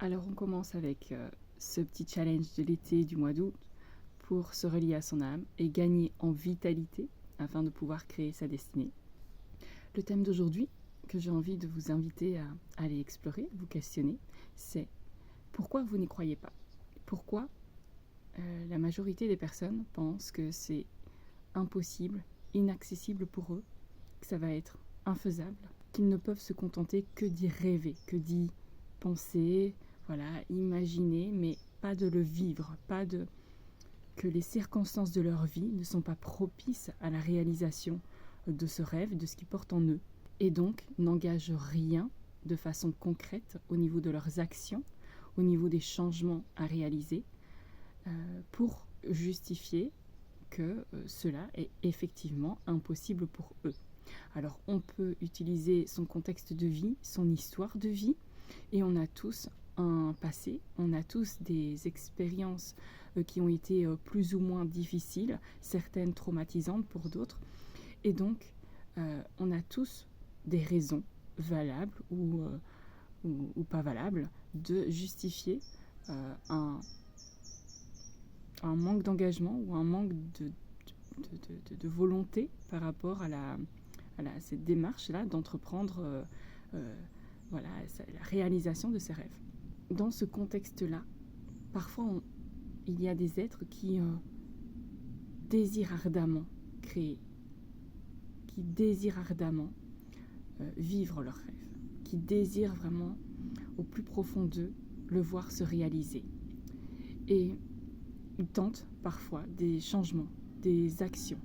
Alors on commence avec ce petit challenge de l'été du mois d'août pour se relier à son âme et gagner en vitalité afin de pouvoir créer sa destinée. Le thème d'aujourd'hui que j'ai envie de vous inviter à aller explorer, vous questionner, c'est pourquoi vous n'y croyez pas. Pourquoi la majorité des personnes pensent que c'est impossible, inaccessible pour eux, que ça va être infaisable, qu'ils ne peuvent se contenter que d'y rêver, que d'y penser, voilà, imaginer, mais pas de le vivre, que les circonstances de leur vie ne sont pas propices à la réalisation de ce rêve, de ce qu'ils portent en eux, et donc n'engagent rien de façon concrète au niveau de leurs actions, au niveau des changements à réaliser, pour justifier que cela est effectivement impossible pour eux. Alors on peut utiliser son contexte de vie, son histoire de vie, et on a tous un passé, on a tous des expériences qui ont été plus ou moins difficiles, certaines traumatisantes pour d'autres, et donc on a tous des raisons valables ou pas valables de justifier un manque d'engagement ou un manque de volonté par rapport à cette démarche-là d'entreprendre la réalisation de ses rêves. Dans ce contexte-là, parfois il y a des êtres qui désirent ardemment créer, qui désirent ardemment vivre leurs rêves, qui désirent vraiment au plus profond d'eux le voir se réaliser. Et ils tentent parfois des changements, des actions,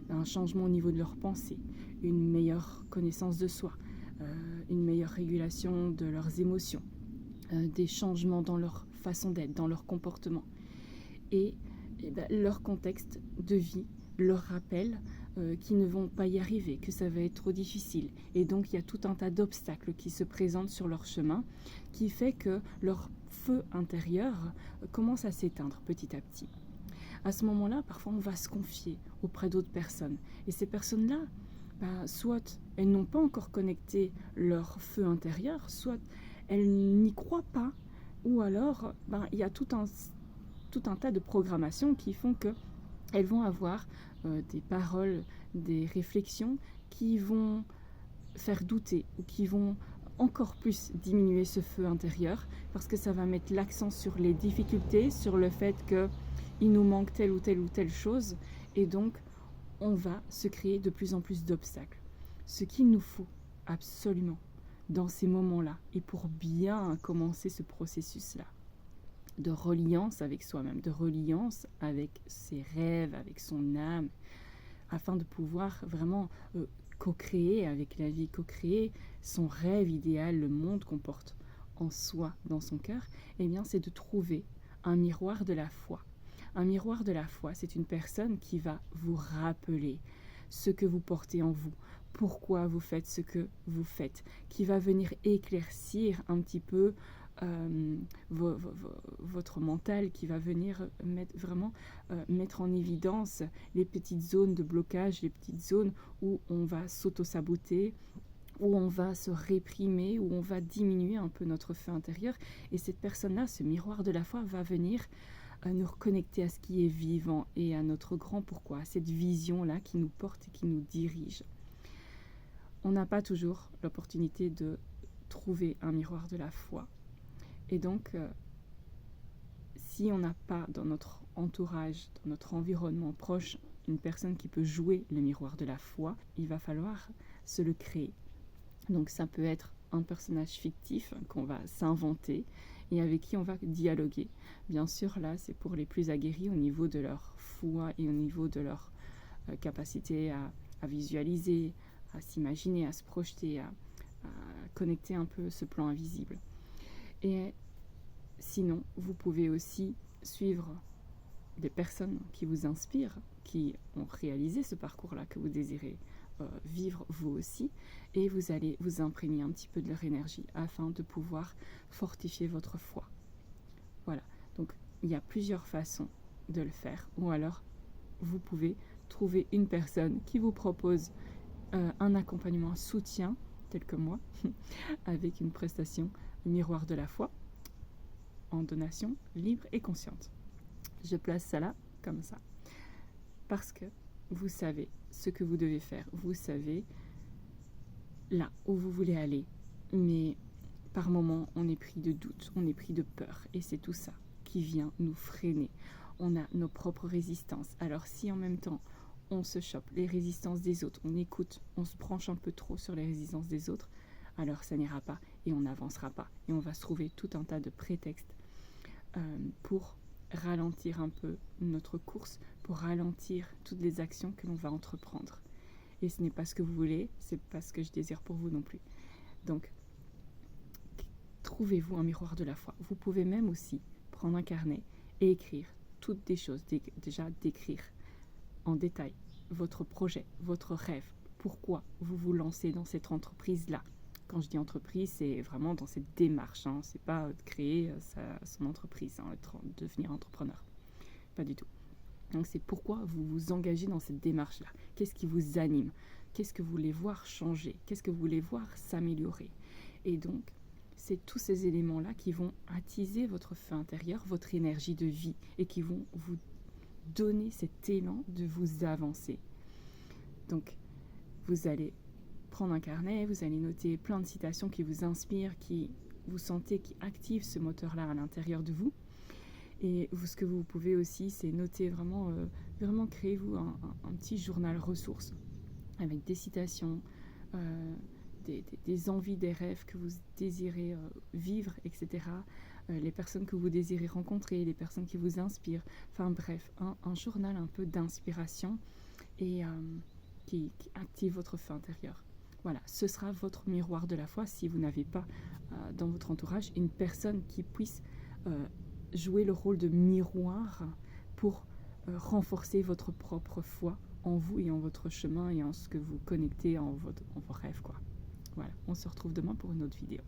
un changement au niveau de leurs pensées, une meilleure connaissance de soi, une meilleure régulation de leurs émotions, des changements dans leur façon d'être, dans leur comportement. Et leur contexte de vie leur rappelle qu'ils ne vont pas y arriver, que ça va être trop difficile. Et donc il y a tout un tas d'obstacles qui se présentent sur leur chemin, qui fait que leur feu intérieur commence à s'éteindre petit à petit. À ce moment-là, parfois on va se confier auprès d'autres personnes. Et ces personnes-là, soit elles n'ont pas encore connecté leur feu intérieur, soit elles n'y croient pas, ou alors il y a tout un tas de programmations qui font qu'elles vont avoir des paroles, des réflexions qui vont faire douter ou qui vont encore plus diminuer ce feu intérieur, parce que ça va mettre l'accent sur les difficultés, sur le fait qu'il nous manque telle ou telle chose, et donc on va se créer de plus en plus d'obstacles. Ce qu'il nous faut absolument dans ces moments-là, et pour bien commencer ce processus-là, de reliance avec soi-même, de reliance avec ses rêves, avec son âme, afin de pouvoir vraiment co-créer avec la vie, co-créer son rêve idéal, le monde qu'on porte en soi, dans son cœur, eh bien c'est de trouver un miroir de la foi. Un miroir de la foi, c'est une personne qui va vous rappeler ce que vous portez en vous, pourquoi vous faites ce que vous faites, qui va venir éclaircir un petit peu votre mental, qui va venir mettre en évidence les petites zones de blocage, les petites zones où on va s'auto-saboter, où on va se réprimer, où on va diminuer un peu notre feu intérieur. Et cette personne-là, ce miroir de la foi, va venir nous reconnecter à ce qui est vivant et à notre grand pourquoi, à cette vision-là qui nous porte et qui nous dirige. On n'a pas toujours l'opportunité de trouver un miroir de la foi. Et donc, si on n'a pas dans notre entourage, dans notre environnement proche, une personne qui peut jouer le miroir de la foi, il va falloir se le créer. Donc ça peut être un personnage fictif qu'on va s'inventer et avec qui on va dialoguer. Bien sûr, là, c'est pour les plus aguerris au niveau de leur foi et au niveau de leur capacité à visualiser, à s'imaginer, à se projeter, à connecter un peu ce plan invisible. Et sinon, vous pouvez aussi suivre des personnes qui vous inspirent, qui ont réalisé ce parcours-là que vous désirez vivre vous aussi, et vous allez vous imprégner un petit peu de leur énergie afin de pouvoir fortifier votre foi. Voilà, donc il y a plusieurs façons de le faire, ou alors vous pouvez trouver une personne qui vous propose un accompagnement, un soutien, tel que moi, avec une prestation miroir de la foi, en donation libre et consciente. Je place ça là, comme ça, parce que vous savez ce que vous devez faire, vous savez là où vous voulez aller, mais par moments on est pris de doute, on est pris de peur, et c'est tout ça qui vient nous freiner. On a nos propres résistances. Alors si en même temps on se chope les résistances des autres, on écoute, on se branche un peu trop sur les résistances des autres, alors ça n'ira pas et on n'avancera pas. Et on va se trouver tout un tas de prétextes pour ralentir un peu notre course, pour ralentir toutes les actions que l'on va entreprendre. Et ce n'est pas ce que vous voulez, c'est pas ce que je désire pour vous non plus. Donc, trouvez-vous un miroir de la foi. Vous pouvez même aussi prendre un carnet et écrire toutes des choses, déjà d'écrire en détail votre projet, votre rêve, pourquoi vous vous lancez dans cette entreprise-là. Quand je dis entreprise, c'est vraiment dans cette démarche, hein. C'est pas de créer son entreprise, hein, devenir entrepreneur, pas du tout. Donc c'est pourquoi vous vous engagez dans cette démarche-là. Qu'est-ce qui vous anime? Qu'est-ce que vous voulez voir changer? Qu'est-ce que vous voulez voir s'améliorer? Et donc, c'est tous ces éléments-là qui vont attiser votre feu intérieur, votre énergie de vie, et qui vont vous donner cet élan de vous avancer. Donc, vous allez prendre un carnet, vous allez noter plein de citations qui vous inspirent, qui vous sentez, qui activent ce moteur-là à l'intérieur de vous. Et ce que vous pouvez aussi, c'est noter vraiment, vraiment créez-vous un petit journal ressources avec des citations, des envies, des rêves que vous désirez vivre, etc. Les personnes que vous désirez rencontrer, les personnes qui vous inspirent. Enfin bref, un journal un peu d'inspiration et qui active votre feu intérieur. Voilà, ce sera votre miroir de la foi si vous n'avez pas dans votre entourage une personne qui puisse jouer le rôle de miroir pour renforcer votre propre foi en vous et en votre chemin et en ce que vous connectez en vos rêves, quoi. Voilà, on se retrouve demain pour une autre vidéo.